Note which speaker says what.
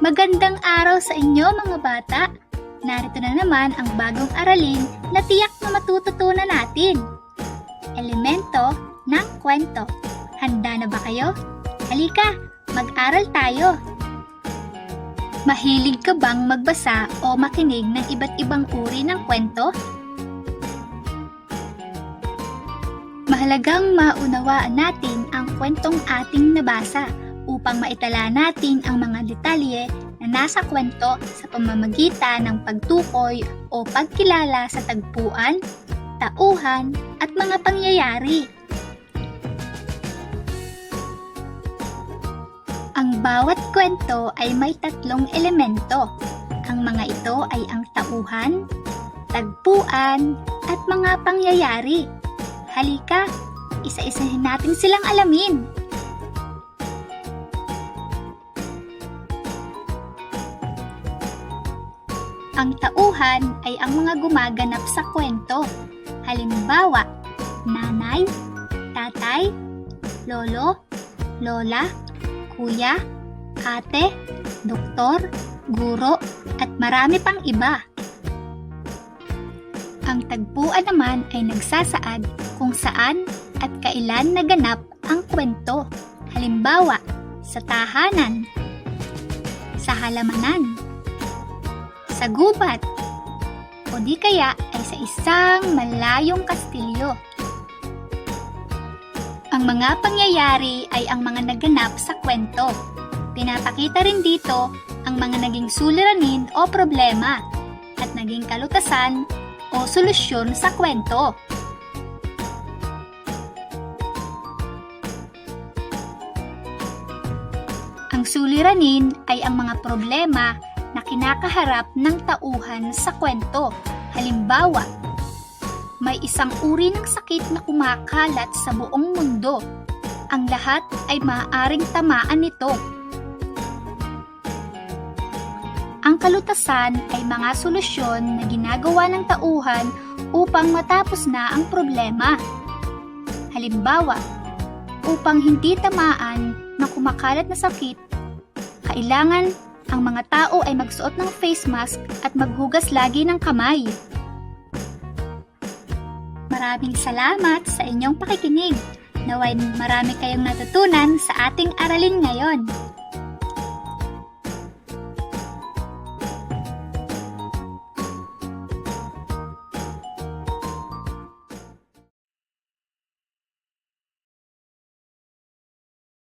Speaker 1: Magandang araw sa inyo mga bata! Narito na naman ang bagong aralin na tiyak na matututunan natin. Elemento ng kwento. Handa na ba kayo? Halika, mag-aral tayo! Mahilig ka bang magbasa o makinig ng iba't ibang uri ng kwento? Mahalagang maunawaan natin ang kwentong ating nabasa upang maitala natin ang mga detalye na nasa kwento sa pamamagitan ng pagtukoy o pagkilala sa tagpuan, tauhan, at mga pangyayari. Ang bawat kwento ay may tatlong elemento. Ang mga ito ay ang tauhan, tagpuan, at mga pangyayari. Halika, isa-isahin natin silang alamin. Ang tauhan ay ang mga gumaganap sa kwento. Halimbawa, nanay, tatay, lolo, lola, kuya, ate, doktor, guro, at marami pang iba. Ang tagpuan naman ay nagsasaad kung saan at kailan naganap ang kwento. Halimbawa, sa tahanan, sa halamanan, sa gubat, o di kaya ay sa isang malayong kastilyo. Ang mga pangyayari ay ang mga naganap sa kwento. Pinapakita rin dito ang mga naging suliranin o problema at naging kalutasan o solusyon sa kwento. Ang suliranin ay ang mga problema na kinakaharap ng tauhan sa kwento. Halimbawa, may isang uri ng sakit na kumakalat sa buong mundo. Ang lahat ay maaaring tamaan nito. Ang kalutasan ay mga solusyon na ginagawa ng tauhan upang matapos na ang problema. Halimbawa, upang hindi tamaan ng kumakalat na sakit, kailangan ang mga tao ay magsuot ng face mask at maghugas lagi ng kamay. Maraming salamat sa inyong pakikinig. Naway marami kayong natutunan sa ating aralin ngayon.